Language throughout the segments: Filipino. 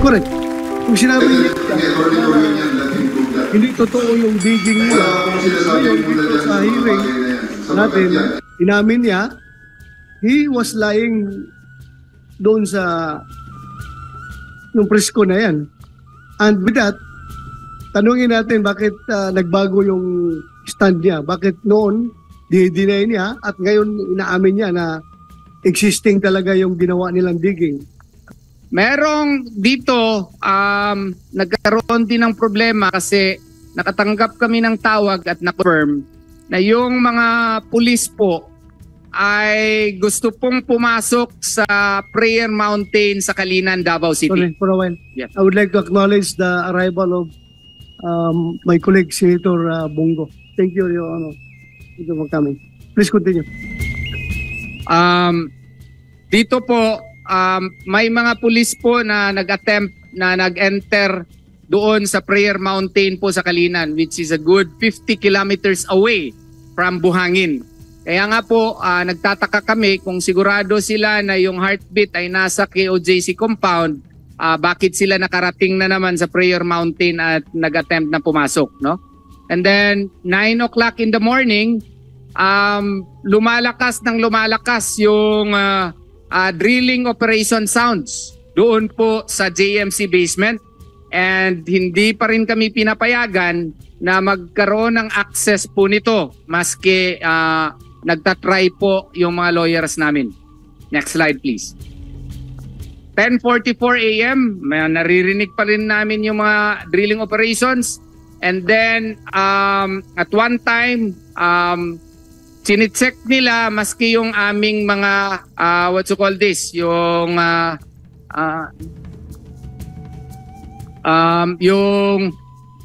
Correct. Kung sinabi niya, hindi totoo yung digging niya. Ngayon, dito sa hearing natin, inamin niya, he was lying doon sa yung presko na yan. And with that, tanungin natin bakit nagbago yung stand niya. Bakit noon, di-deny niya at ngayon inaamin niya na existing talaga yung ginawa nilang digging. Merong dito, nagkaroon din ng problema kasi nakatanggap kami ng tawag at na-confirm na yung mga pulis po ay gusto pong pumasok sa Prayer Mountain sa Kalinan, Davao City. Sorry, for a while. Yes. I would like to acknowledge the arrival of my colleague, Senator Bongo. Thank you, Your Honor. Thank you for coming. Please continue. Dito po, may mga pulis po na nag-attempt na nag-enter doon sa Prayer Mountain po sa Kalinan, which is a good 50 kilometers away from Buhangin. Kaya nga po, nagtataka kami kung sigurado sila na yung heartbeat ay nasa KOJC compound, bakit sila nakarating na naman sa Prayer Mountain at nag-attempt na pumasok, no? And then, 9 o'clock in the morning, lumalakas yung drilling operation sounds doon po sa JMC basement. And hindi pa rin kami pinapayagan na magkaroon ng access po nito maski nagtatry po yung mga lawyers namin. Next slide please. 10:44 a.m. naririnig pa rin namin yung mga drilling operations. And then at one time chine-check nila maski yung aming mga what you call this, yung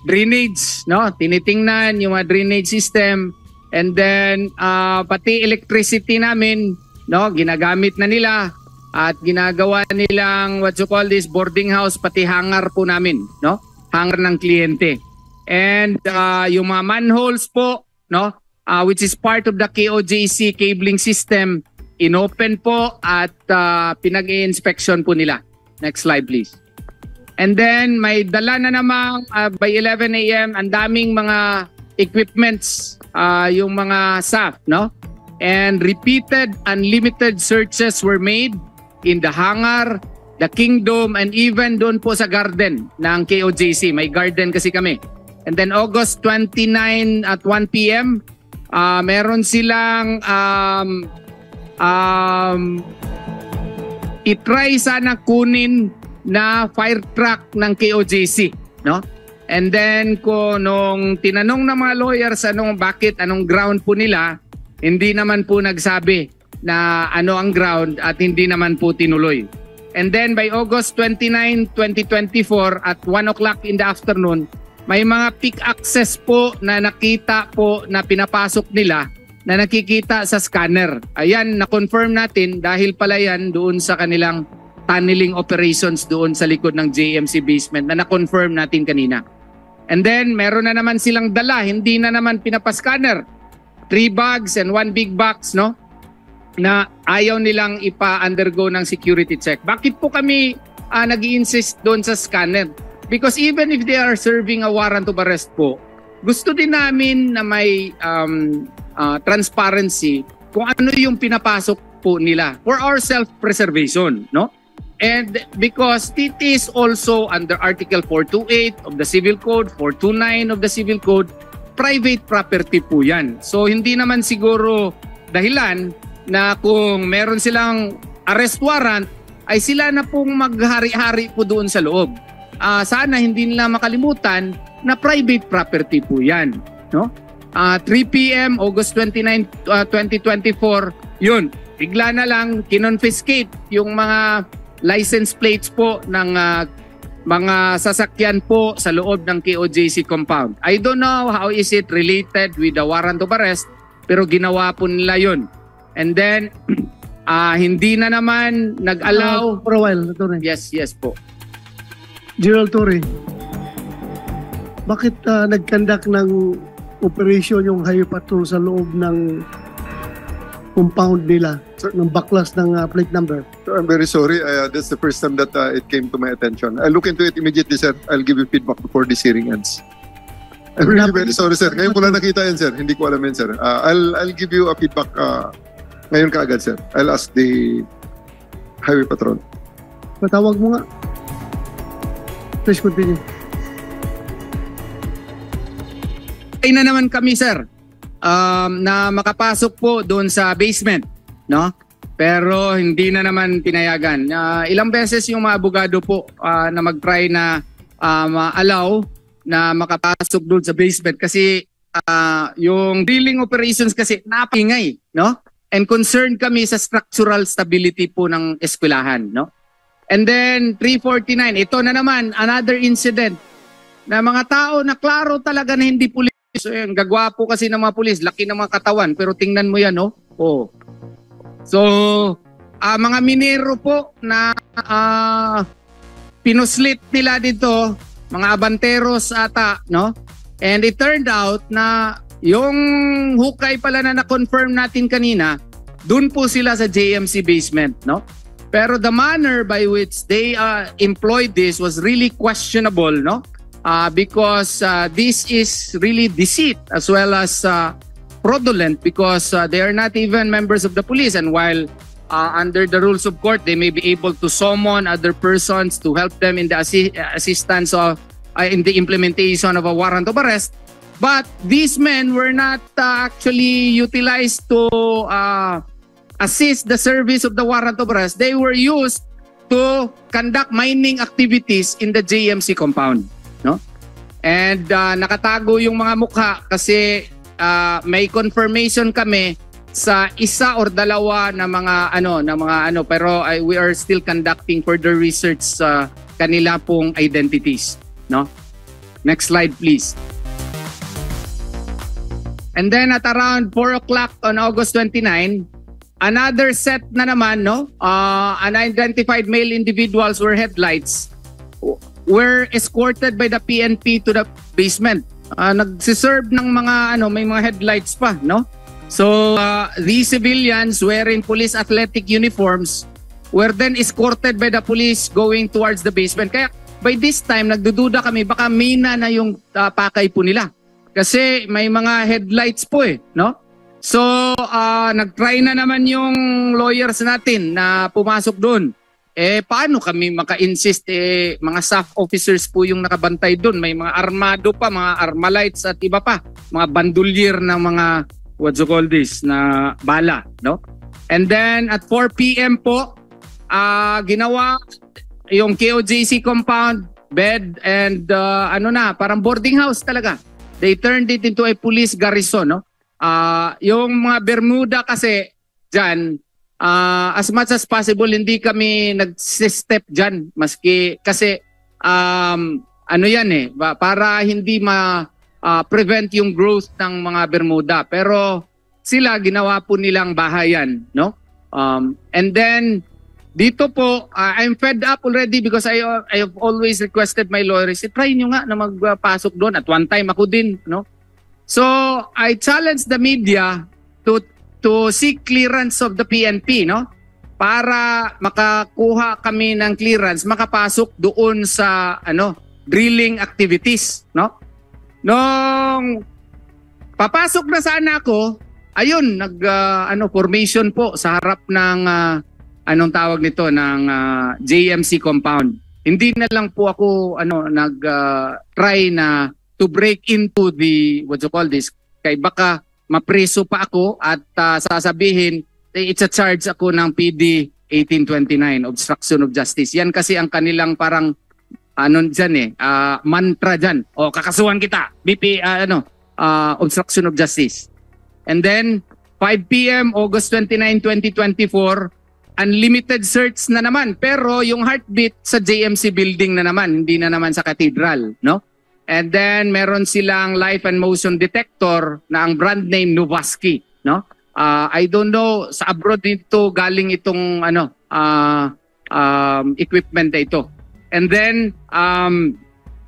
drainage, no? Tinitingnan yung mga drainage system, and then pati electricity namin, no? Ginagamit na nila at ginagawa nilang what you call this, boarding house, pati hangar po namin, no? Hangar ng kliyente. And yung mga manholes po, no? Which is part of the KOJC cabling system, inopen po at pinag-i-inspection po nila. Next slide please. And then may dala na namang by 11 a.m. ang daming mga equipments, yung mga SAF, no? And repeated unlimited searches were made in the hangar, the kingdom, and even doon po sa garden ng KOJC. May garden kasi kami. And then August 29 at 1 p.m., meron silang itry sana kunin na fire truck ng KOJC, no? And then nung tinanong ng mga lawyers anong ground po nila, hindi naman po nagsabi na ano ang ground at hindi naman po tinuloy. And then by August 29, 2024 at 1 o'clock in the afternoon, may mga peak access po na nakita po na pinapasok nila na nakikita sa scanner. Ayan, na-confirm natin dahil pala yan doon sa kanilang tunneling operations doon sa likod ng JMC basement na na-confirm natin kanina. And then, meron na naman silang dala, hindi na naman pinapascanner. 3 bags and 1 big box, no? Na ayaw nilang ipa-undergo ng security check. Bakit po kami nag-i-insist doon sa scanner? Because even if they are serving a warrant of arrest po, gusto din namin na may transparency kung ano yung pinapasok po nila for our self-preservation, no? And because it is also under Article 428 of the Civil Code, 429 of the Civil Code, private property po yan. So hindi naman siguro dahilan na kung meron silang arrest warrant, ay sila na pong maghari-hari po doon sa loob. Sana hindi nila makalimutan na private property po yan, no? 3 p.m. August 29, 2024, yun, bigla na lang kinonfiscate yung mga license plates po ng mga sasakyan po sa loob ng KOJC compound. I don't know how is it related with the warrant of arrest, pero ginawa po nila yun. And then, hindi na naman nag-allow. For a while, Atty. Yes po. General Torre, bakit nag-conduct ng operation yung highway patrol sa loob ng compound nila ng baklas ng plate number. So I'm very sorry. That's the first time that it came to my attention. I'll look into it immediately, sir. I'll give you feedback before this hearing ends. I'm really very sorry, sir. Ngayon ko lang nakita yan, sir. Hindi ko alam yan, sir. I'll give you a feedback ngayon kaagad, sir. I'll ask the Highway Patrol. Patawag mo nga. Please continue. Ay na naman kami, sir, na makapasok po doon sa basement, no? Pero hindi na naman pinayagan. Ilang beses yung mga abogado po na mag-try na ma-allow na makapasok doon sa basement kasi yung drilling operations kasi napingay, no? And concerned kami sa structural stability po ng eskwelahan, no? And then 349, ito na naman another incident na mga tao na klaro talaga na hindi pulis. So yan, gagwapo kasi ng mga pulis, laki ng mga katawan, pero tingnan mo yan, no? Oh. So, mga minero po na pinuslit nila dito, mga abanteros ata, no? And it turned out na yung hukay pala na na-confirm natin kanina, dun po sila sa JMC basement, no? Pero the manner by which they employed this was really questionable, no? Because this is really deceit as well as fraudulent because they are not even members of the police, and while under the rules of court they may be able to summon other persons to help them in the assistance of in the implementation of a warrant of arrest, but these men were not actually utilized to assist the service of the warrant of arrest. They were used to conduct mining activities in the JMC compound, no? And nakatago yung mga mukha kasi may confirmation kami sa isa or dalawa na mga ano pero we are still conducting further research sa kanila pong identities, no? Next slide please. And then at around 4 o'clock on August 29, another set na naman, no? Unidentified male individuals were headlights were escorted by the PNP to the basement. Nagsiserve ng mga may mga headlights pa, no? So these civilians wearing police athletic uniforms were then escorted by the police going towards the basement. Kaya by this time nagdududa kami baka mina na yung pakay po nila. Kasi may mga headlights po no? So nag-try na naman yung lawyers natin na pumasok doon. Paano kami maka-insist? Mga staff officers po yung nakabantay doon. May mga armado pa, mga armalites at iba pa. Mga bandolier ng mga, what you call this, na bala, no? And then at 4 p.m. po, ginawa yung KOJC compound, bed, and parang boarding house talaga. They turned it into a police garrison, no? Yung mga Bermuda kasi dyan, as much as possible hindi kami nag-step dyan maski kasi para hindi prevent yung growth ng mga Bermuda, pero sila ginawa po nilang bahayan, no? And then dito po I'm fed up already because I have always requested my lawyers, try nyo nga na magpasok doon. At one time ako din, no? So I challenge the media to seek clearance of the PNP, no? Para makakuha kami ng clearance, makapasok doon sa drilling activities, no? Nung papasok na sana ako, ayun, formation po sa harap ng anong tawag nito ng JMC compound. Hindi na lang po ako try na to break into the what you call this, kay baka mapreso pa ako at sasabihin it's a charge ako ng PD 1829, obstruction of justice. Yan kasi ang kanilang parang mantra dyan. O kakasuhan kita, BP obstruction of justice. And then 5 p.m. August 29, 2024, unlimited search na naman, pero yung heartbeat sa JMC building na naman, hindi na naman sa cathedral, no? And then meron silang life and motion detector na ang brand name Novaski, no? I don't know sa abroad dito galing itong equipment na ito. And then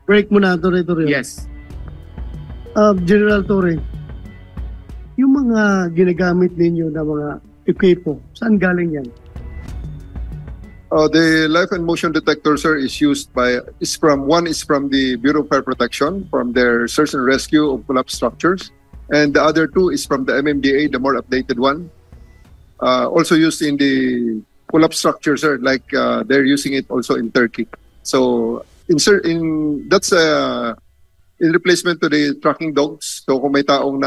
break muna Torre. Yes. General Torre, yung mga ginagamit ninyo na mga equipo. Saan galing yan? The life and motion detector, sir, one is from the Bureau of Fire Protection, from their search and rescue of collapsed structures, and the other two is from the MMDA, the more updated one. Also used in the collapsed structures, sir, like they're using it also in Turkey. So that's in replacement to the tracking dogs. So kung may taong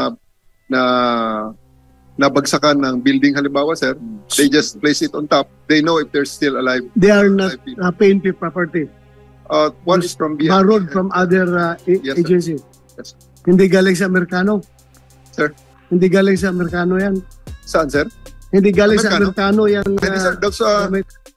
nabagsakan ng building halimbawa, sir, they just place it on top. They know if they're still alive. They are not PNP property. One is from BFP. Borrowed from other Yes, sir. agencies. Yes. Hindi galing sa Amerikano. Sir? Hindi galing sa Amerikano yan. Saan, sir? Hindi galing sa Amerikano? Amerikano yan. Hindi, sir. That's,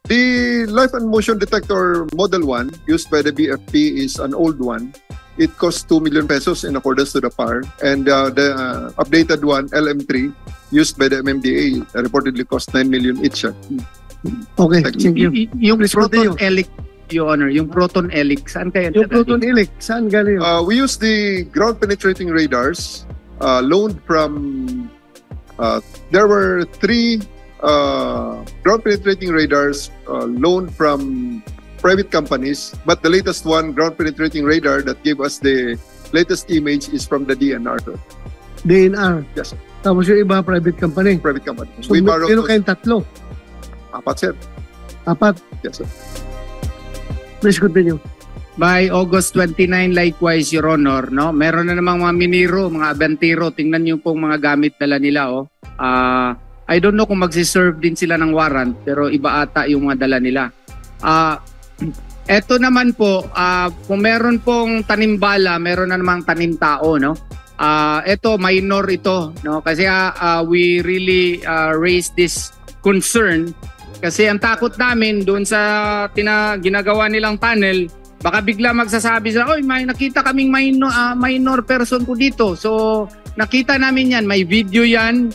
the life and motion detector model 1 used by the BFP is an old one. It costs 2 million pesos in accordance to the PAR. And the updated one, LM3, used by the MMDA, reportedly cost 9 million each. Okay, thank you. Yung Please Proton continue. Elic, Your Honor, yung Proton Elic, saan kaya? Yung Proton Elic, saan galing yun? We use the ground penetrating radars loaned from. There were 3 ground penetrating radars loaned from private companies, but the latest one, ground penetrating radar that gave us the latest image, is from the DNR. Sir. DNR. Yes, sir. Tapos yung iba, private company. Private company. So, We borrowed meron those- kayong tatlo. 4, sir. 4. Yes, sir. Please continue. By August 29, likewise, Your Honor, no? Meron na namang mga miniro, mga abantiro. Tingnan niyo pong mga gamit dala nila, oh. I don't know kung magsiserve din sila ng warrant, pero iba ata yung mga dala nila. Eto naman po, kung meron pong tanimbala, meron na namang tanim tao, no? Ito, minor ito, no? Kasi we really raised this concern kasi ang takot namin doon sa ginagawa nilang tunnel, baka bigla magsasabi sa, oy, may nakita kaming minor person po dito. So, nakita namin yan, may video yan,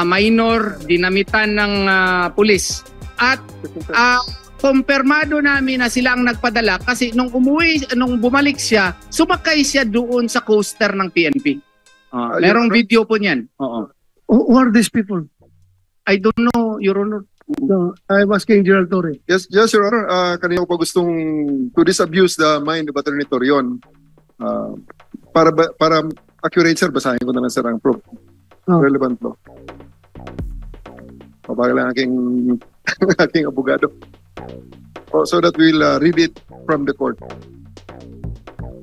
minor, dinamitan ng pulis. At kumpirmado namin na sila ang nagpadala kasi nung bumalik siya, sumakay siya doon sa coaster ng PNP. Merong video po niyan. Oo. Who are these people? I don't know, Your Honor. No, I'm asking Gerald Torre. Yes, Your Honor. Kanina ko pa gustong to disabuse the mind of Attorney Torion. Para accurate, sir, basahin ko na lang, sir, ang proof. Relevant law. Pabagal lang aking abogado. So that we'll read it from the court.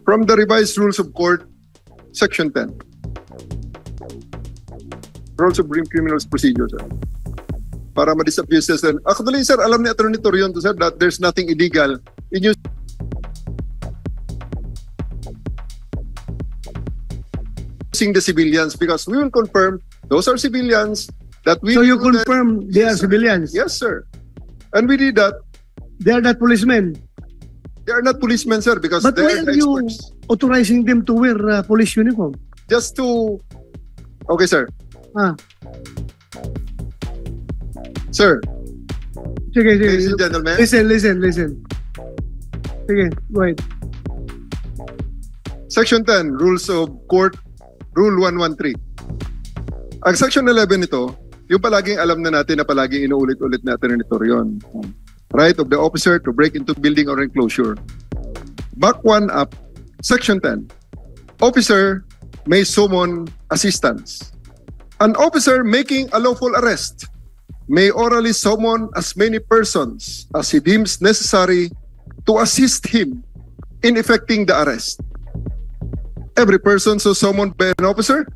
From the revised rules of court, section 10. Rules of criminal procedure, sir. Para ma-disabuse, sir. Actually, sir, alam ni Attorney Torion to, sir, that there's nothing illegal in using the civilians, because we will confirm those are civilians that we. So you do that- confirm they are Yes, sir. civilians? Yes, sir. And we did that. They are not policemen? They are not policemen, sir, because But they why are are the you experts. authorizing them to wear police uniform? Just to. Okay, sir. Sir, Sige, ladies sige. and gentlemen. Listen. Sige, go ahead. Section 10, Rules of Court, Rule 113. Ang Section 11 nito, yung palaging alam na natin na palaging inuulit-ulit natin ni Torion. Right of the officer to break into building or enclosure. Back one up, Section 10. Officer may summon assistance. An officer making a lawful arrest may orally summon as many persons as he deems necessary to assist him in effecting the arrest. Every person so summoned by an officer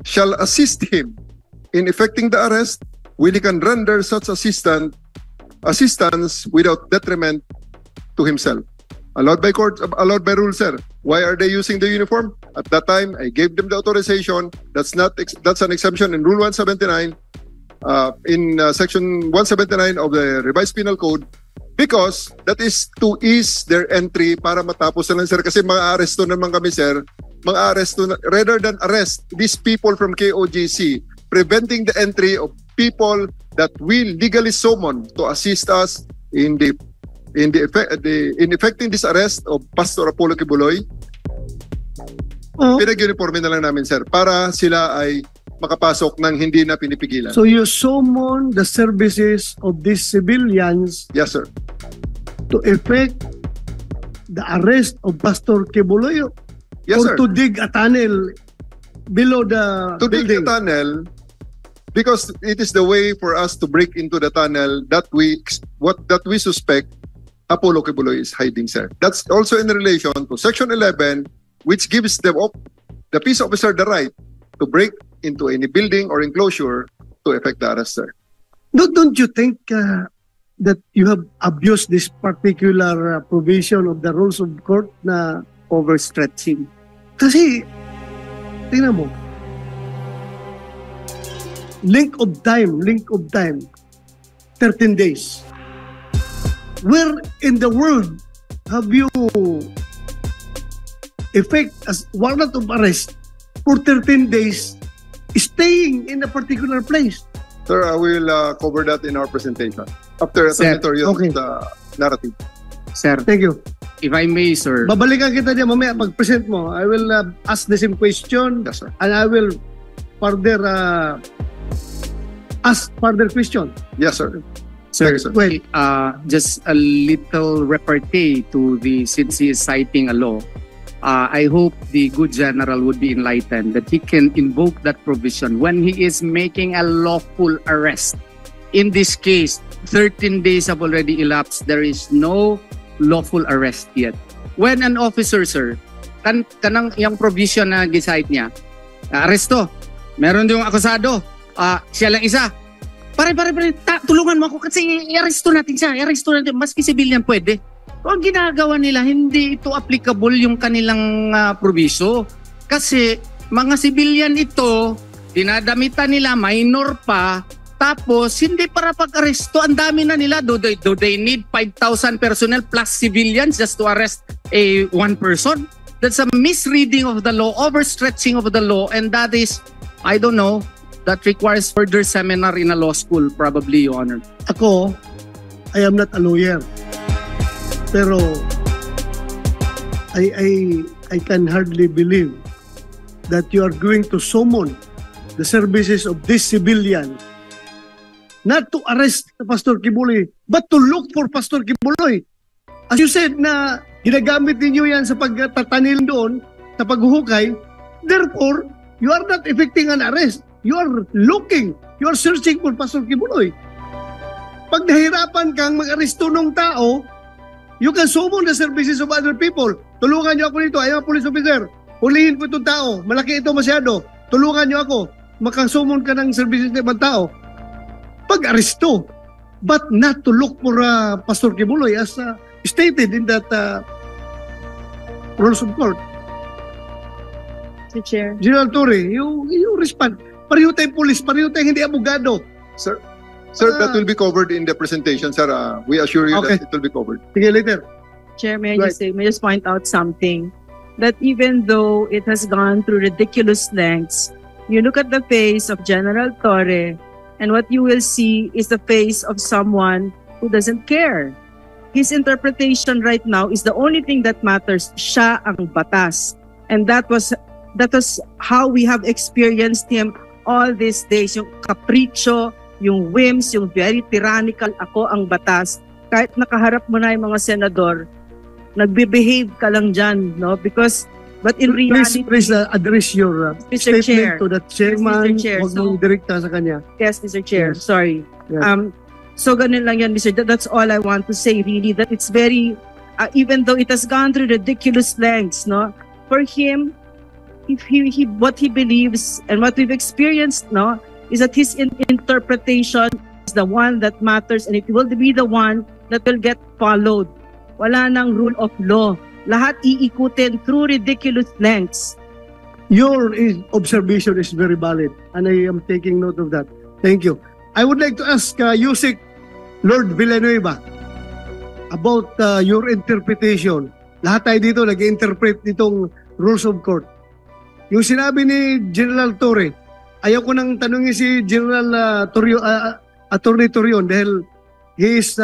shall assist him in effecting the arrest when he can render such assistance without detriment to himself. Allowed by court, allowed by rule, sir. Why are they using the uniform? At that time, I gave them the authorization. That's an exemption in Rule 179, in Section 179 of the Revised Penal Code, because that is to ease their entry para matapos na lang, sir. Kasi mga aresto naman kami, sir. Mga aresto, rather than arrest these people from KOJC, preventing the entry of people that will legally summon to assist us in effecting this arrest of Pastor Apollo Kibuloy. Pinag-uniforme na lang namin, sir, para sila ay makapasok ng hindi na pinipigilan. So you summon the services of these civilians Yes, sir. to effect the arrest of Pastor Kibuloy Yes, or sir. to dig a tunnel below the To dig the building. tunnel, because it is the way for us to break into the tunnel that we suspect Apollo Kibuloy is hiding, sir. That's also in relation to Section 11, which gives the peace officer the right to break into any building or enclosure to effect the arrest, sir. Don't you think that you have abused this particular provision of the rules of court na Overstretching. kasi tingnan mo, link of time, 13 days. Where in the world have you effect as warrant of arrest for 13 days staying in a particular place? Sir, I will cover that in our presentation after Sir, Senator Yun's okay. narrative. Sir, Thank you. if I may, sir. Babalikan kita diyan mamaya pag-present mo. I will ask the same question Yes, sir. and I will further ask further question. Yes, sir. Sir, Thank you, sir. Well, just a little repartee to since he is citing a law. I hope the good general would be enlightened that he can invoke that provision when he is making a lawful arrest. In this case, 13 days have already elapsed. There is no lawful arrest yet. When an officer, sir, kanang yung provision na gisite niya, aresto, meron yung akusado, siya lang isa. Pare, tulungan mo ako kasi i-aresto natin siya, maski civilian pwede. Kung ang ginagawa nila, hindi ito applicable yung kanilang proviso. Kasi mga civilian ito, dinadamitan nila, minor pa, tapos hindi para pag-aresto, ang dami na nila. Do they need 5,000 personnel plus civilians just to arrest one person? That's a misreading of the law, overstretching of the law, and that is, I don't know, that requires further seminar in a law school, probably, Your Honor. ako, I am not a lawyer. Pero I can hardly believe that you are going to summon the services of this civilian not to arrest Pastor Kibuloy, but to look for Pastor Kibuloy. As you said na ginagamit ninyo yan sa pagtatanil doon, sa paghuhukay, therefore, you are not effecting an arrest. You are looking, you are searching for Pastor Kibuloy. Pag nahirapan kang mag-aresto ng tao, you can summon the services of other people. Tulungan niyo ako dito, ayaw police officer. Hulihin po itong tao, malaki ito masyado. Tulungan niyo ako, makasummon ka ng services ng ibang tao. Pag-aresto, but not to look for Pastor Kibuloy as stated in that rules of court. Mr. Chair. General Torre, you respond. Pareho tayong police, pareho tayong hindi abogado. Sir, that will be covered in the presentation, sir. We assure you Okay. that it will be covered. Sige, later. Chair, may I Right. just say, may I just point out something? That even though it has gone through ridiculous lengths, you look at the face of General Torre, and what you will see is the face of someone who doesn't care. His interpretation right now is the only thing that matters. Siya ang batas. And that was how we have experienced him all these days. Yung kapritsyo, yung whims, yung very tyrannical, ako ang batas. Kahit nakaharap mo na yung mga senador, nagbe-behave ka lang dyan, no? But in reality, Please address your Mr. statement Chair. to the chairman. Mr. Chair, Huwag mong direkta sa kanya. yes, Mr. Chair, Yes. sorry. Yes. So ganun lang yan, Mr. That's all I want to say, really, that it's very, even though it has gone through ridiculous lengths, no? For him, if what he believes and what we've experienced, no, is that his interpretation is the one that matters, and it will be the one that will get followed. Wala nang rule of law. Lahat iikutin through ridiculous lengths. Your observation is very valid, and I am taking note of that. Thank you. I would like to ask Yusek Lord Villanueva about your interpretation. Lahat tayo dito nag-interpret nitong rules of court. Yung sinabi ni General Torre, ayaw ko nang tanungin si General Attorney Torion dahil he is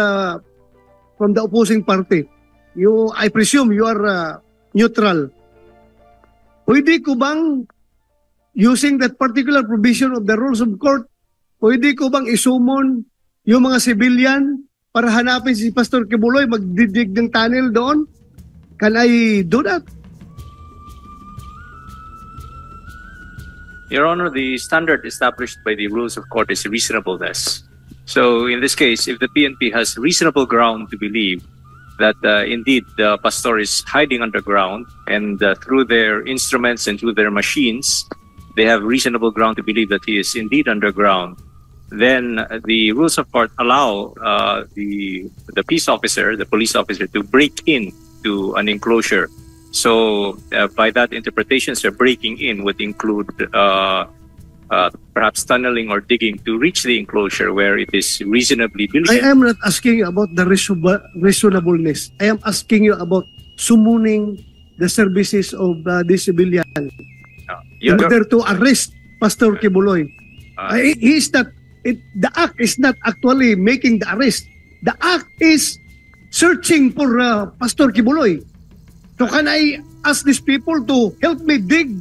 from the opposing party. I presume you are neutral. Pwede ko bang using that particular provision of the rules of court, pwede ko bang isumon yung mga civilian para hanapin si Pastor Kibuloy, magdidig ng tunnel doon? Can I do that? Your Honor, the standard established by the rules of court is reasonableness. So in this case, if the PNP has reasonable ground to believe that indeed the pastor is hiding underground and through their instruments and through their machines, they have reasonable ground to believe that he is indeed underground, then the rules of court allow the peace officer, the police officer, to break in to an enclosure. So by that interpretation, sir, breaking in would include perhaps tunneling or digging to reach the enclosure where it is reasonably built. I am not asking you about the reasonableness. I am asking you about summoning the services of the civilian in order to arrest Pastor Kibuloy. The act is not actually making the arrest. The act is searching for Pastor Kibuloy. So can I ask these people to help me dig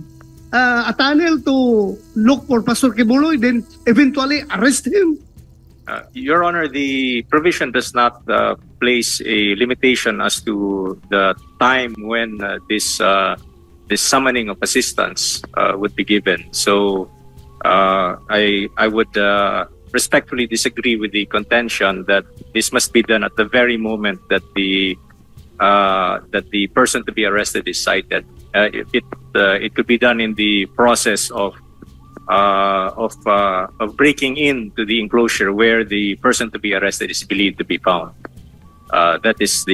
a tunnel to look for Pastor Kibuloy, then eventually arrest him? Your Honor, the provision does not place a limitation as to the time when this summoning of assistance would be given. So I would respectfully disagree with the contention that this must be done at the very moment that the person to be arrested is cited. It could be done in the process of breaking into the enclosure where the person to be arrested is believed to be found. That is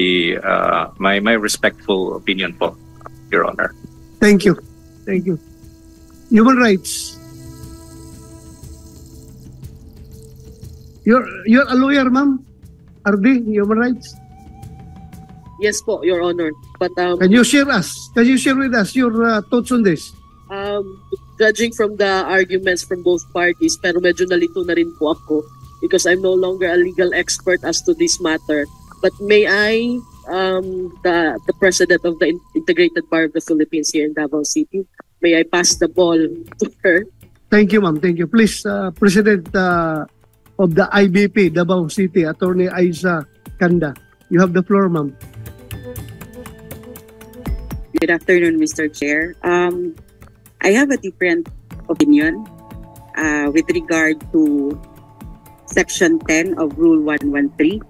my respectful opinion, po, Your Honor. Thank you. Thank you. Human rights. You're a lawyer, ma'am? RD, human rights? Yes po, Your Honor. But Can you share with us your thoughts on this? Judging from the arguments from both parties, pero medyo nalito na rin po ako because I'm no longer a legal expert as to this matter. But may I, the President of the Integrated Bar of the Philippines here in Davao City, may I pass the ball to her? Thank you, ma'am. Thank you. Please, President of the IBP, Davao City, Attorney Aiza Kanda. You have the floor, ma'am. Good afternoon, Mr. Chair. I have a different opinion with regard to Section 10 of Rule 113.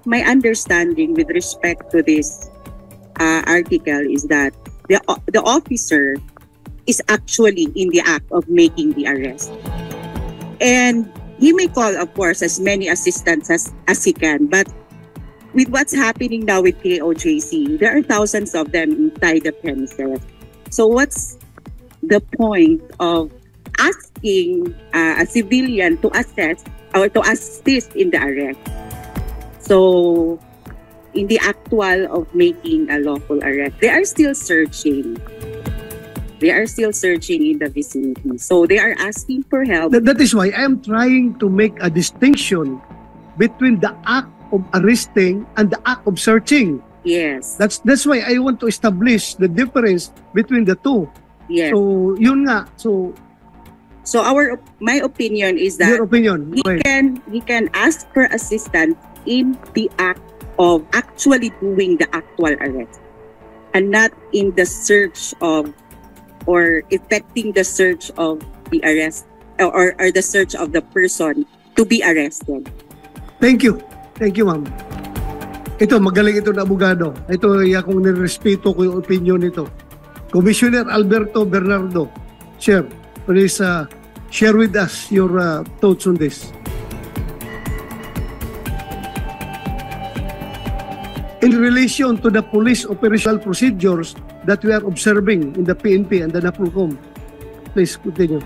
My understanding with respect to this article is that the officer is actually in the act of making the arrest. And he may call, of course, as many assistants as he can, but with what's happening now with KOJC, there are thousands of them inside the premises. So what's the point of asking a civilian to assess or to assist in the arrest? So in the actual of making a lawful arrest, they are still searching. They are still searching in the vicinity. So they are asking for help. That is why I am trying to make a distinction between the act of arresting and the act of searching. Yes. That's why I want to establish the difference between the two. Yes. So yun nga. So my opinion is that your opinion. He can ask for assistance in the act of actually doing the actual arrest and not in the search of or effecting the search of the arrest or the search of the person to be arrested. Thank you. Thank you, ma'am. Ito, magaling ito na abogado. Ito, akong nirespeto ko yung opinion nito. Commissioner Alberto Bernardo, sir, please share with us your thoughts on this. In relation to the police operational procedures that we are observing in the PNP and the NAPOLCOM, please continue.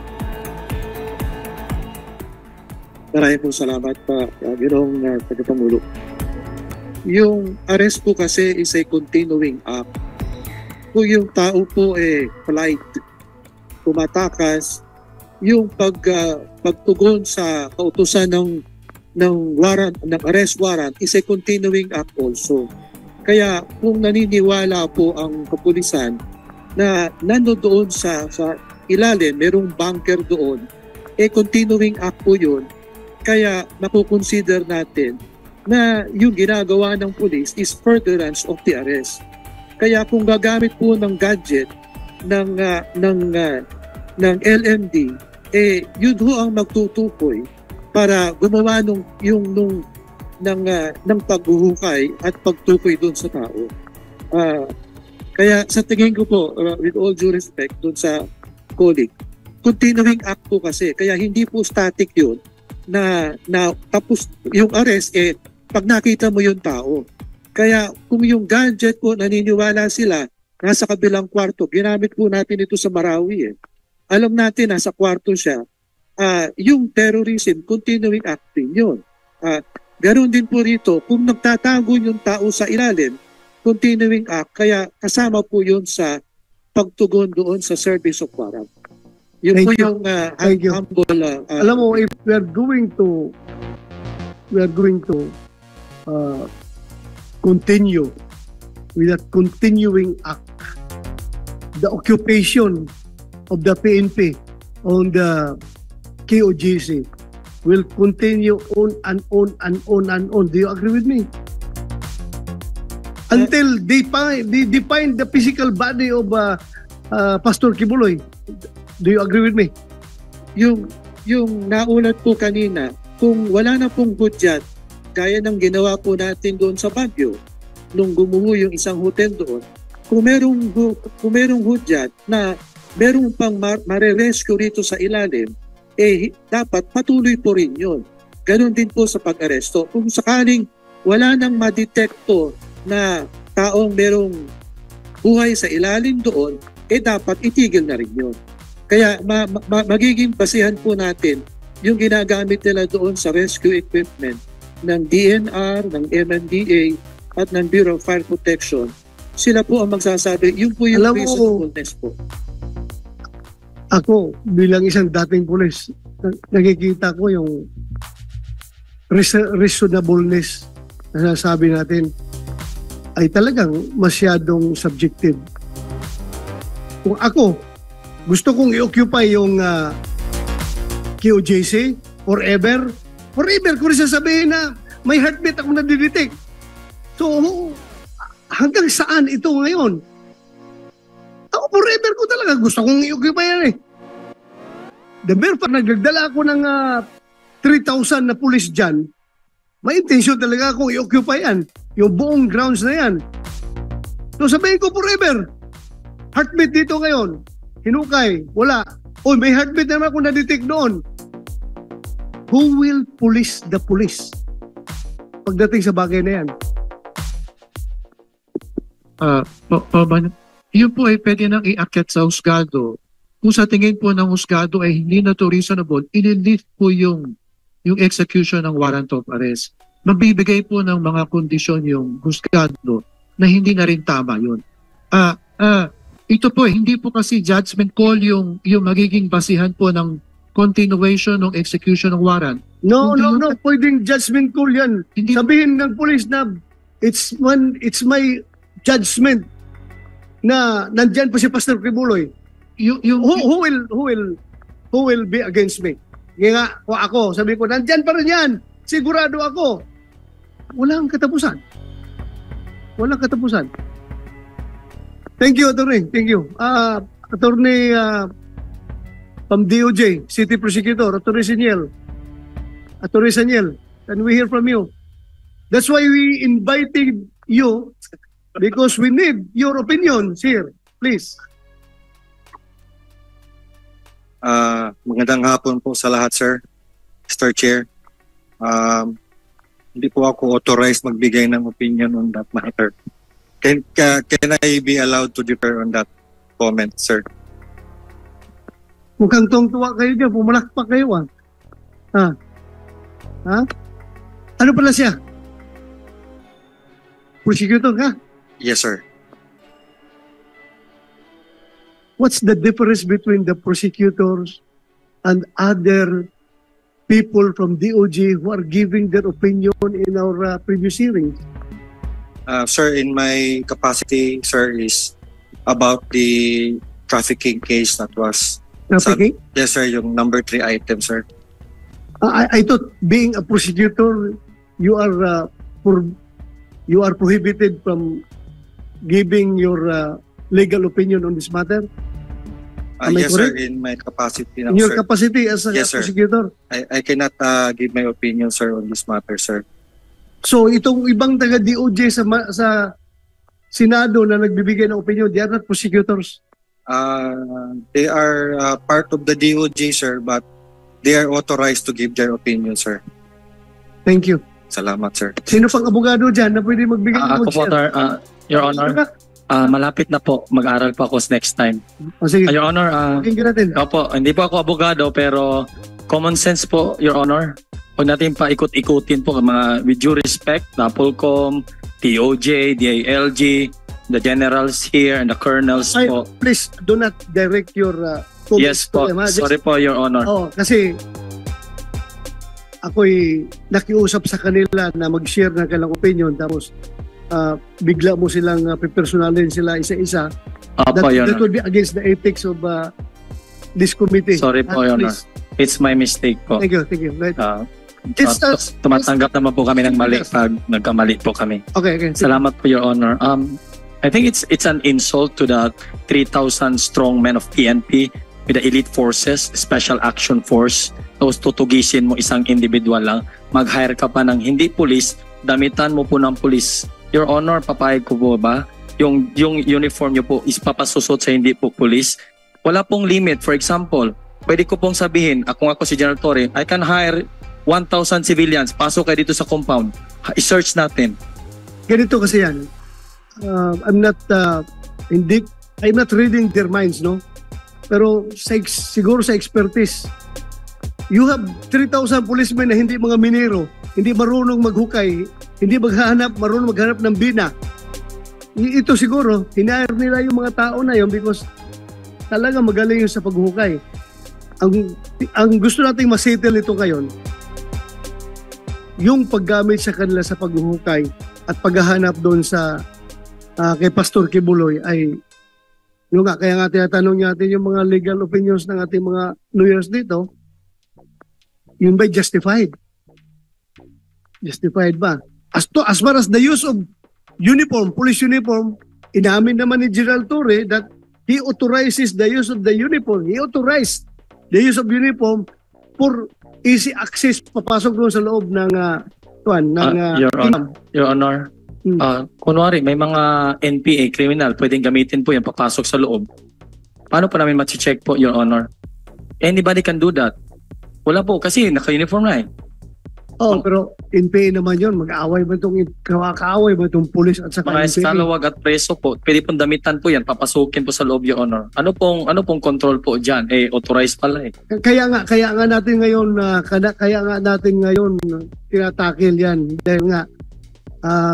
Maraming po salamat pa, Ginoong Tagapangulo. Yung arrest po kasi is a continuing act. Kung yung tao po polite, tumatakas, yung pagtugon sa kautusan ng warrant, ng arrest warrant is a continuing act also. Kaya kung naniniwala po ang kapulisan na nandoon sa ilalim, merong bunker doon, continuing act po yun. Kaya nakukonsider natin na yung ginagawa ng police is furtherance of the arrest. Kaya kung gagamit po ng gadget ng LMD, yun ho ang magtutukoy para gumawa ng paghuhukay at pagtukoy doon sa tao. Kaya sa tingin ko po, with all due respect doon sa colleague, continuing act po kasi, kaya hindi po static yun na tapos yung arrest, pag nakita mo yung tao. Kaya kung yung gadget po, naniniwala sila, nasa kabilang kwarto, ginamit po natin ito sa Marawi. Alam natin, nasa kwarto siya. Yung terrorism, continuing acting yun. Ganon din po rito, kung nagtatago yung tao sa ilalim, continuing act, kaya kasama po yun sa pagtugon doon sa service of warrant. Yun Thank po you. yung Thank you. humble. Alam mo, if we are going to continue with that continuing act, the occupation of the PNP on the KOJC will continue on and on and on and on. Do you agree with me? Until they define the physical body of Pastor Kibuloy. Do you agree with me? Yung naulat po kanina, kung wala na pong hudyat, gaya ng ginawa po natin doon sa Baguio, nung gumuho yung isang hotel doon, kung merong hudyat na merong pang mare-rescue rito sa ilalim, dapat patuloy po rin yun. Ganon din po sa pag-aresto. Kung sakaling wala nang ma-detecto na taong merong buhay sa ilalim doon, dapat itigil na rin yun. Kaya magiging basihan po natin yung ginagamit nila doon sa rescue equipment ng DNR, ng MMDA, at ng Bureau of Fire Protection. Sila po ang magsasabi, yun po yung reasonableness po. Ako, bilang isang dating pulis, nakikita ko yung reasonableness na sabi natin ay talagang masyadong subjective. Kung ako, gusto kong i-occupy yung KOJC forever ko rin sasabihin na may heartbeat ako na-detect. So, hanggang saan ito ngayon? Ako forever ko talaga. Gusto kong i-occupy yan eh. The mere fact nagdala ako ng 3,000 na pulis dyan, may intention talaga akong i-occupy yan. Yung buong grounds na yan. So sabihin ko forever. Heartbeat dito ngayon. Hinukay. Wala. O may heartbeat naman ako na-detect doon. Who will police the police? Pagdating sa bagay na yan. Yun po ay pwede nang iakyat sa husgado. Kung sa tingin po ng husgado ay hindi na to reasonable, ililift po yung execution ng warrant of arrest. Magbibigay po ng mga kondisyon yung husgado na hindi na rin tama yun. Ito po, hindi po kasi judgment call yung magiging basihan po ng continuation ng execution ng warrant. No. Pwedeng judgment call yan. Sabihin ng police na it's my judgment na nandyan pa si Pastor Kibuloy. Who will be against me? Nga ako, sabi ko, nandyan pa rin yan. Sigurado ako. Walang katapusan. Thank you, Attorney. Thank you. Attorney from DOJ, City Prosecutor, Attorney Saniel. Can we hear from you? That's why we invited you because we need your opinions here. Please. Magandang hapon po sa lahat, sir. Mr. Chair. Hindi po ako authorized magbigay ng opinion on that matter. Can I be allowed to differ on that comment, sir? Mukhang tuwang-tuwa kayo dyan. Pumalakpak kayo, Ha? Ano pala siya? Prosecutor ka? Yes, sir. What's the difference between the prosecutors and other people from DOJ who are giving their opinion in our previous hearings? Sir, in my capacity, sir, is about the trafficking case that was Trafficking? Yes, sir. Yung number 3 item, sir. I thought being a prosecutor, you are prohibited from giving your legal opinion on this matter. Am I Yes, correct? sir. In my capacity now, In your sir. capacity as a Yes, sir. prosecutor. I cannot give my opinion, sir, on this matter, sir. So itong ibang taga DOJ sa Senado na nagbibigay ng opinion, they are not prosecutors. They are part of the DOJ, sir, but they are authorized to give their opinion, sir. Thank you. Salamat, sir. Sino pang abogado dyan na pwede magbigay ng Ako po, opinion? Your Honor, malapit na po. Mag-aral pa ako next time. O sige, Your Honor, pakinggan natin. opo, hindi po ako abogado pero common sense po, Your Honor. Huwag natin paikot-ikutin po mga with due respect, NAPOLCOM, TOJ, DILG, the generals here and the colonels Ay, po. please do not direct your comments Yes po, to them. Ha? Just- sorry po, Your Honor. kasi ako'y nakiusap sa kanila na mag-share ng kanilang opinion tapos bigla mo silang pipersonalin sila isa-isa. Opo, Your That Honor. would be against the ethics of this committee. Sorry po, Your Honor. Please. It's my mistake po. Thank you, thank you. Right. It's, tumatanggap naman po kami ng mali pag nagkamali po kami. Okay. Salamat po, Your Honor. I think it's an insult to the 3,000 strong men of PNP with the elite forces, special action force. Tapos tutugisin mo isang individual lang. Mag-hire ka pa ng hindi pulis, damitan mo po ng pulis. Your Honor, papayag ko po ba? Yung uniform nyo po is papasusot sa hindi po pulis. Wala pong limit. For example, pwede ko pong sabihin, kung ako si General Torre, I can hire 1,000 civilians. Pasok kayo dito sa compound. I-search natin. Ganito kasi yan. I'm not reading their minds, no? Pero siguro sa expertise, you have 3,000 policemen na hindi mga minero, hindi marunong maghukay, hindi marunong maghanap ng bina. Ito siguro, hinahire nila yung mga tao na yun because talaga magaling yun sa paghukay. Ang gusto nating masettle ito ngayon, yung paggamit sa kanila sa paghuhukay at paghahanap doon sa kay Pastor Kibuloy ay yung kaya nga tinatanong natin yung mga legal opinions ng ating mga lawyers dito, yun ba justified? Justified ba? As far as the use of uniform, police uniform, inamin naman ni General Torre that he authorizes the use of the uniform. He authorized the use of uniform for easy access papasok doon sa loob ng Your Honor, kunwari may mga NPA criminal, pwedeng gamitin po yan papasok sa loob. Paano pa namin ma-check po, Your Honor? Anybody can do that. Wala po kasi naka-uniform na eh. Pero NPA naman yun. Mag-aaway ba itong kaaway ba itong police at saka Mga NPA? eskalawag at preso po, pwede pong damitan po yan, papasukin po sa loob, Your Honor. Ano pong control po dyan? Authorized pala eh. Kaya nga natin ngayon tinatakil yan dahil nga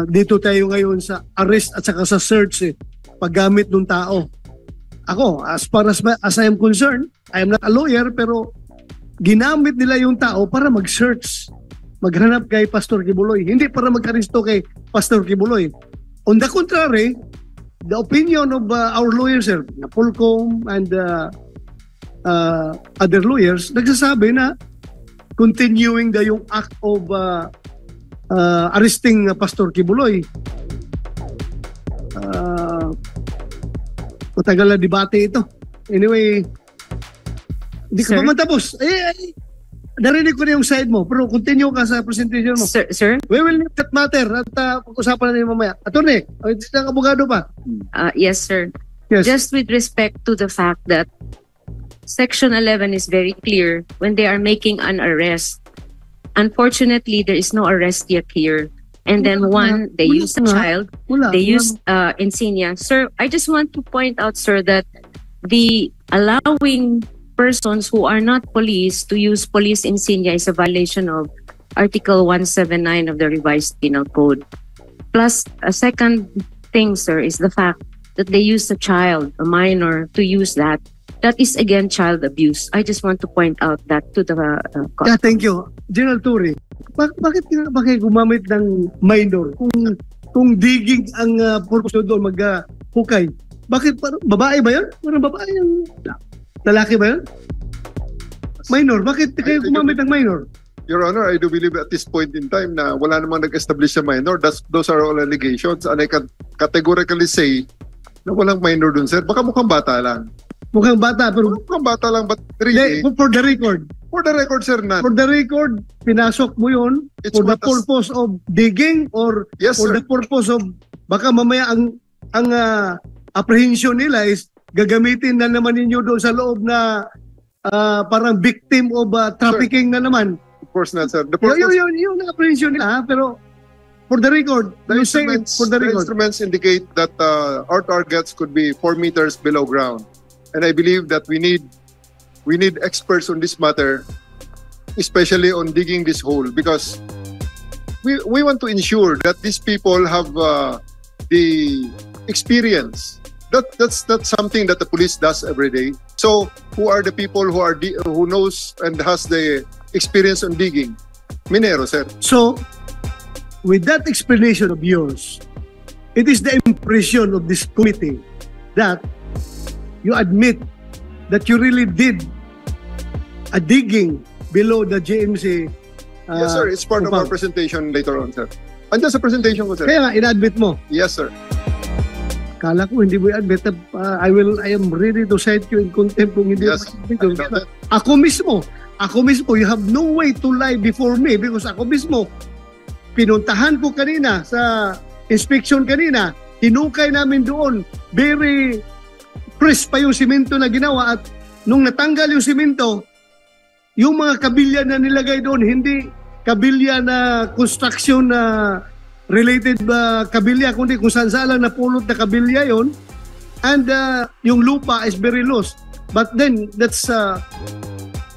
dito tayo ngayon sa arrest at saka sa search paggamit ng tao. Ako, as far as I am concerned, I am not a lawyer pero ginamit nila yung tao para mag-search, maghanap kay Pastor Kibuloy, hindi para mag-aresto kay Pastor Kibuloy. On the contrary, the opinion of our lawyers, NAPOLCOM and other lawyers, nagsasabi na continuing yung act of arresting Pastor Kibuloy. Matagal na debate ito. Anyway, hindi ka Sir? pa man tapos. Narinig ko na yung side mo, pero continue ka sa presentation mo. Sir? We will leave that matter at pag-usapan natin mamaya. Attorney, isang abogado pa. Yes, sir. Yes. Just with respect to the fact that Section 11 is very clear when they are making an arrest. Unfortunately, there is no arrest yet here. And then they used a child, they used insignia. Sir, I just want to point out, sir, that the allowing persons who are not police to use police insignia is a violation of Article 179 of the Revised Penal Code. Plus, a second thing, sir, is the fact that they used a child, a minor, to use that. That is, again, child abuse. I just want to point out that to the Yeah, thank you. General Torre, bakit gumamit ng minor kung digging ang purpose doon maghukay? Bakit babae ba 'yan? Parang babae yung lalaki ba 'yan? Minor? Bakit kayo gumamit ng minor? Your Honor, I do believe at this point in time na wala namang nag-establish sa minor. Those are all allegations. And I can categorically say na walang minor dun, sir. Baka mukhang bata lang. Mukhang bata, pero... Mukhang bata lang, but really... For the record. For the record, sir, none. For the record, pinasok mo yun for the purpose of digging or Yes, for sir. the purpose of... Baka mamaya ang apprehension nila is gagamitin na naman ninyo doon sa loob na parang victim of trafficking na naman. Of course not, sir. The purpose... Yung apprehension nila, pero for the record, The you say it for the record. instruments indicate that our targets could be 4 meters below ground. And I believe that we need experts on this matter, especially on digging this hole, because we want to ensure that these people have the experience. That's something that the police does every day. So who are the people who knows and has the experience on digging? Minero, sir. So, with that explanation of yours, it is the impression of this committee that you admit that you really did a digging below the GMC. Yes, sir. It's part of our compound. presentation later on, sir. Andiyan sa presentation ko, sir. Kaya nga, in-admit mo. Yes, sir. Kala ko hindi mo i-admit. I am ready to cite you in contempt kung hindi Yes. mo i-admit. Ako mismo, you have no way to lie before me because ako mismo, pinuntahan ko kanina sa inspection kanina, hinukay namin doon, very fresh pa yung simento na ginawa at nung natanggal yung simento, yung mga kabilya na nilagay doon, hindi kabilya na construction na related kabilya, kundi kung saan lang napulot na kabilya yon. And yung lupa is very loose. But then, that's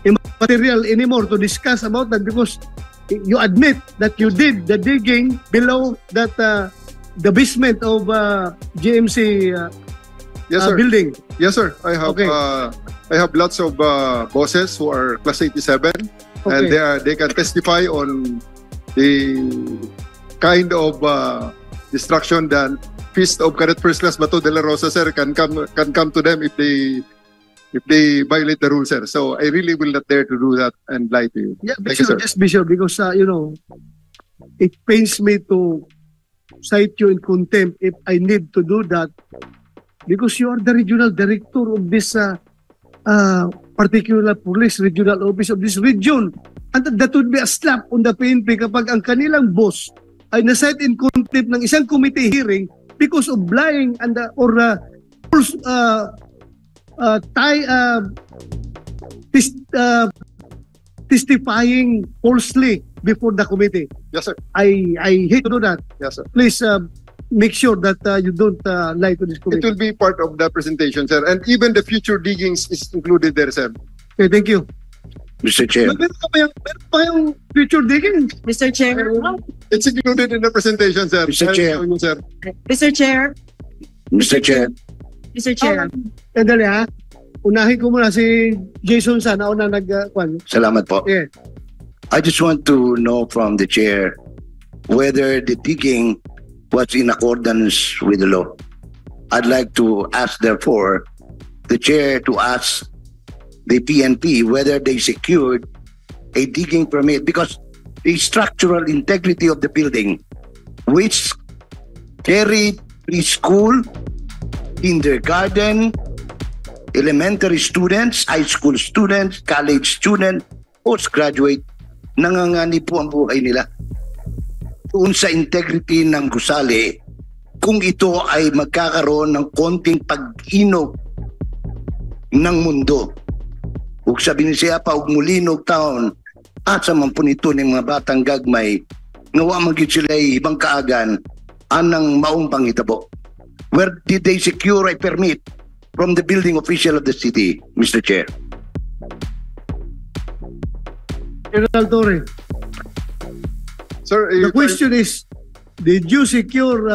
immaterial anymore to discuss about that because you admit that you did the digging below that the basement of GMC Yes, sir. building. Yes, sir. I have Okay. I have lots of bosses who are class 87 and Okay. they can testify on the kind of destruction that Fist of Cadet First Class Bato de la Rosa, sir, can come to them if they violate the rules, sir. So I really will not dare to do that and lie to you. Yeah, be Thank you, sure, sir. just be sure because it pains me to cite you in contempt if I need to do that because you are the regional director of this particular police regional office of this region. And that would be a slap on the PNP kapag ang kanilang boss ay na-cite in contempt ng isang committee hearing because of lying and testifying falsely before the committee. Yes, sir. I hate to do that. Yes, sir. Please make sure that you don't lie to this It committee. will be part of the presentation, sir. And even the future diggings is included there, sir. Okay, thank you. Mr. Chair. Meron pa yung future digging? Mr. Chair. It's included in the presentation, sir. Mr. I'll Chair. show you, sir. Mr. Chair. Mr. Chair. Mr. Chair. Sandali ha. Unahin ko muna si Jason sana una nag-kwan. Salamat po. Yeah. I just want to know from the chair whether the digging was in accordance with the law. I'd like to ask, therefore, the chair to ask the PNP whether they secured a digging permit because the structural integrity of the building, which carried preschool, kindergarten, elementary students, high school students, college students, postgraduate, nangangani po ang buhay nila. Doon sa integrity ng gusali, kung ito ay magkakaroon ng konting pag-inog ng mundo. Ug sabi ni siya pa, ug mulinog taon, at sa mampunito ng mga batang gagmay, ngawa magit sila ibang kaagan, anang maong pangitabo. Where did they secure a permit from the building official of the city, Mr. Chair? General Torre, Sir, the question is, did you secure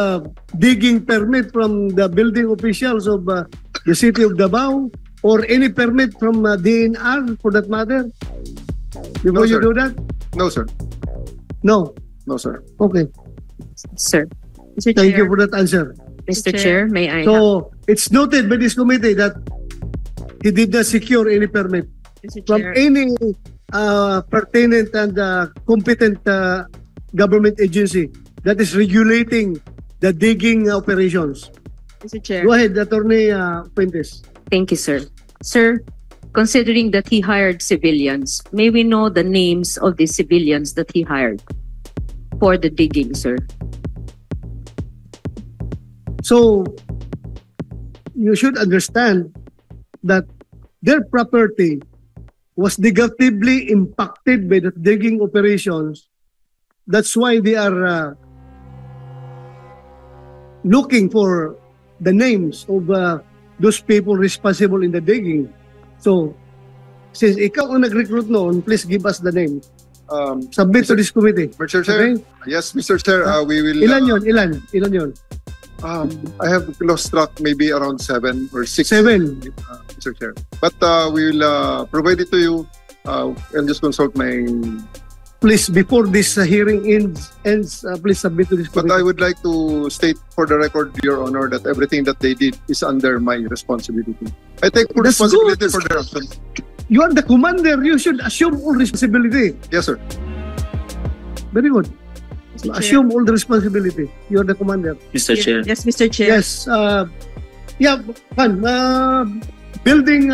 digging permit from the building officials of the city of Davao or any permit from DNR for that matter? Before No, you sir. do that? No, sir. No. No, sir. Okay. Sir. Mr. Thank you Chair. for that answer. Mr. Chair, may I have... So, it's noted by this committee that he did not secure any permit. Mr. from Chair. any pertinent and competent government agency that is regulating the digging operations. Mr. Chair. Go ahead, Attorney Fuentes. Thank you, sir. Sir, considering that he hired civilians, may we know the names of the civilians that he hired for the digging, sir? So, you should understand that their property was negatively impacted by the digging operations. That's why they are looking for the names of those people responsible in the digging. So, since ikaw ang nag-recruit noon, please give us the name. Submit to this committee. Mr. Chair, Okay? yes, Mr. Chair, we will. Ilan yun? Ilan yun? I have lost track, maybe around 7 or 6. 7. Mr. Chair. But we will provide it to you and just consult my. Please, before this hearing ends, please submit to this But committee. I would like to state for the record, Your Honor, that everything that they did is under my responsibility. I take full That's responsibility good. for their actions. You are the commander. You should assume all responsibility. Yes, sir. Very good. Mr. Chair. Assume all the responsibility. You are the commander. Mr. Chair. Yes, Mr. Chair. Yes. Yeah, Han, building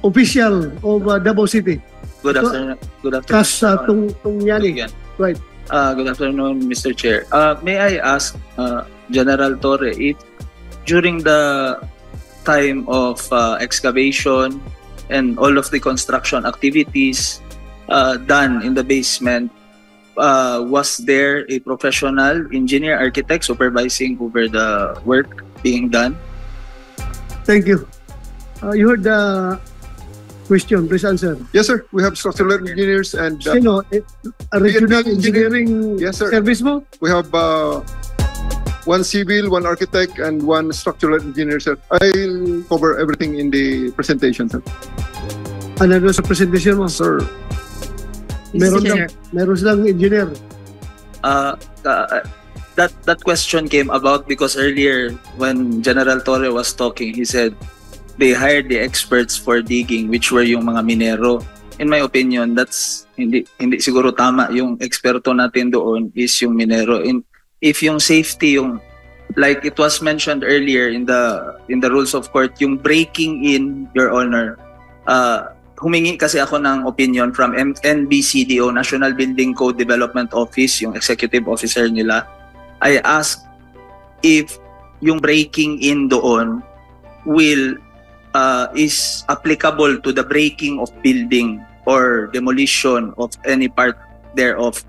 official of Davao City. Good afternoon. Good afternoon. Kas tung yani. Right. Good afternoon, Mr. Chair. May I ask General Torre if during the time of excavation and all of the construction activities done in the basement, was there a professional engineer architect supervising over the work being done? Thank you. You heard the question. Please answer. Yes, sir. We have structural engineers and Sino? A regional PNP engineering Yes, sir. service mo? we have one civil, one architect, and one structural engineer, sir. I'll cover everything in the presentation, sir. Ano doon sa presentation mo? Sir. Meron silang engineer. That question came about because earlier when General Torre was talking, he said they hired the experts for digging, which were yung mga minero. In my opinion, that's hindi siguro tama. Yung eksperto natin doon is yung minero. If yung safety, yung like it was mentioned earlier in the rules of court, yung breaking in, Your Honor, humingi kasi ako ng opinion from NBCDO, National Building Code Development Office, yung executive officer nila. I asked if yung breaking in doon is applicable to the breaking of building or demolition of any part thereof.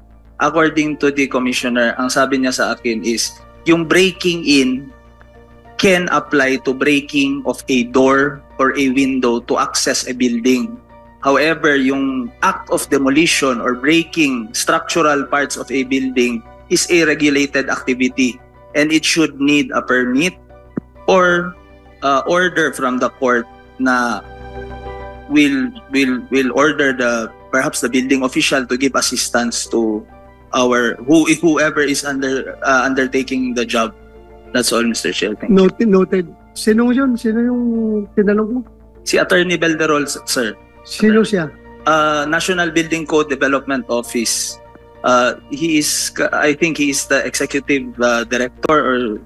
According to the commissioner, ang sabi niya sa akin is yung breaking in can apply to breaking of a door or a window to access a building. However, yung act of demolition or breaking structural parts of a building is a regulated activity and it should need a permit or order from the court na will order perhaps the building official to give assistance to whoever is undertaking the job. That's all, Mr. Chair. Thank you. Noted. Sino yun? Sino yung tinanong mo? Si Attorney Belderol, sir. Sino siya? National Building Code Development Office. I think he is the executive director or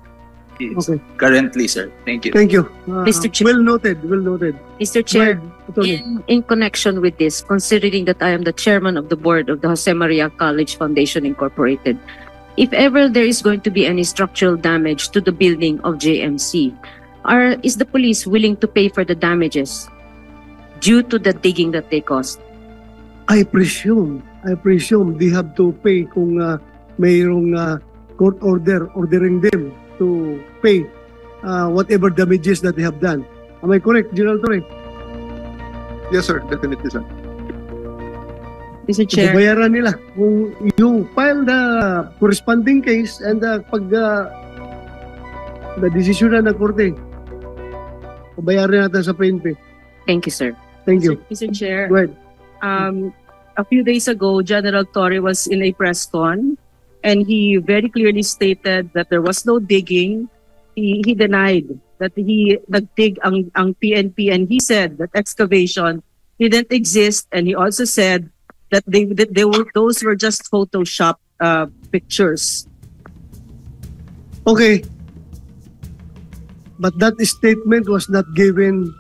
Okay. currently, sir. Thank you. Thank you. Mr. Chair. Well noted. Mr. Chair, Go ahead. in connection with this, considering that I am the chairman of the board of the Jose Maria College Foundation Incorporated, if ever there is going to be any structural damage to the building of JMC, is the police willing to pay for the damages due to the digging that they caused? I presume they have to pay kung mayroong court order ordering them to pay whatever damages that they have done. Am I correct, General Torre? Yes, sir. Definitely, sir. Mr. Chair. Bayaran nila. Kung you file the corresponding case and pag the decision na ng korte, bayaran natin sa PNP. Thank you, sir. Thank you. Mr. Chair. Go ahead. A few days ago, General Torre was in a press con and he very clearly stated that there was no digging. He denied that he nagdig ang PNP and he said that excavation didn't exist, and he also said that those were just Photoshop pictures. Okay. But that statement was not given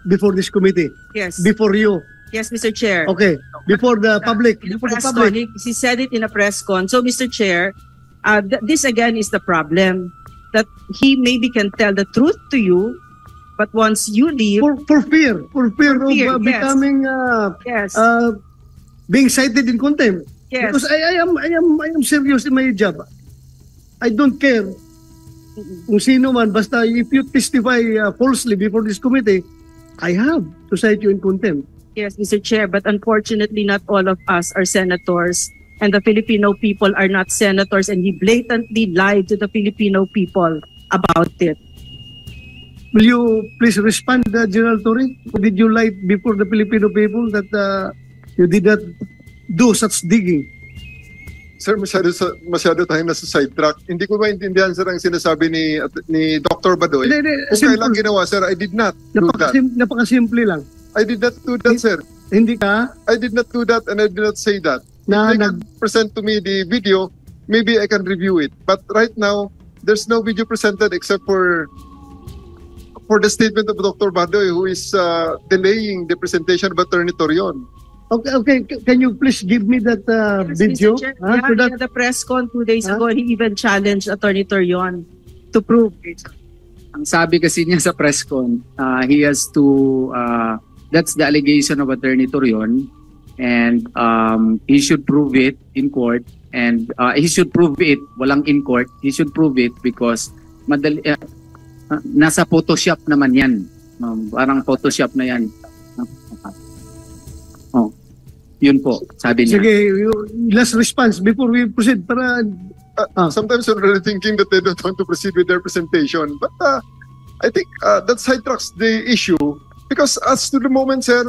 before this committee, Yes. before you. Yes, Mr. Chair. Okay, before the public. In a Before the press public. con, he said it in a press con. So, Mr. Chair, this again is the problem, that he maybe can tell the truth to you, but once you leave, For fear of fear, yes. becoming yes, being cited in contempt. yes, Because I am serious in my job. I don't care kung sino man, basta if you testify falsely before this committee, I have to cite you in contempt. yes, Mr. Chair, but unfortunately, not all of us are senators, and the Filipino people are not senators, and he blatantly lied to the Filipino people about it. Will you please respond, General Torre? Did you lie before the Filipino people that you did not do such digging? Sir, masyado tayong nasa sidetrack. Hindi ko maintindihan, sir, ang sinasabi ni Dr. Badoy. Kung kailan ginawa, sir, I did not do that. Napakasimple lang. I did not do that, sir. Hindi ka I did not do that and I did not say that. na If they can present to me the video, maybe I can review it. But right now, there's no video presented except for the statement of Dr. Badoy, who is delaying the presentation of Attorney Torion. Okay. Can you please give me that Yes, video? Mr. Chair, So that the press con 2 days ago, he even challenged Attorney Torion to prove it. Ang sabi kasi niya sa press con, he has to, that's the allegation of Attorney Torion, and he should prove it in court, and he should prove it, walang in court, he should prove it because madali, nasa Photoshop naman yan. Parang Photoshop na yan. Oh, yun po, sabi niya. Sige, last response before we proceed para Sometimes you're really thinking that they don't want to proceed with their presentation. But I think that sidetracks the issue because as to the moment, sir,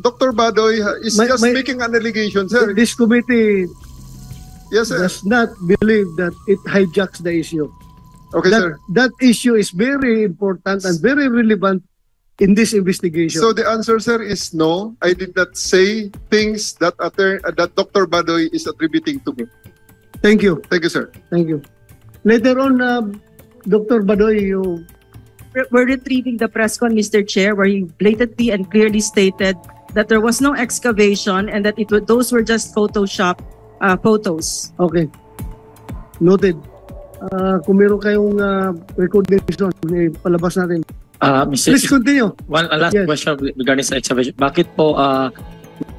Dr. Badoy is just making an allegation, sir. this committee Yes, sir. does not believe that it hijacks the issue. Okay, sir. That issue is very important and very relevant in this investigation. So the answer, sir, is no. I did not say things that Dr. Badoy is attributing to me. Thank you. Thank you, sir. Thank you. Later on, Dr. Badoy, you We're retrieving the press con, Mr. Chair, where he blatantly and clearly stated that there was no excavation and that those were just Photoshop photos. okay. Noted. Kung meron kayong recognition, palabas natin. Mr. Please continue. One last Yes. question regarding sa excavation. Bakit po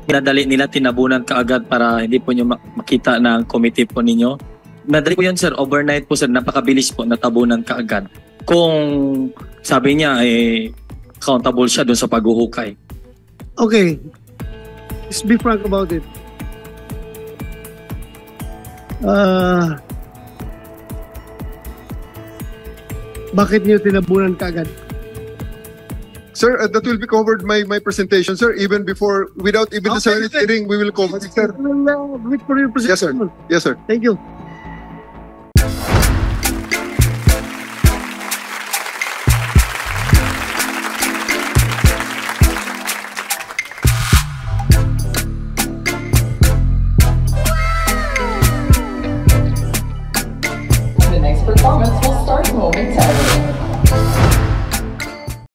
pinadali nila, tinabunan kaagad para hindi po nyo makita ng committee po ninyo? Madali po yan, sir. Overnight po, sir. Napakabilis po, natabunan kaagad. Kung sabi niya, accountable siya doon sa paghuhukay. Okay. Let's be frank about it. Bakit niyo tinabunan kaagad? Sir, that will be covered my presentation, sir. Even before, without even the Senate hearing, we will cover it, sir. Wait for your presentation. Yes, sir. Yes, sir. Thank you.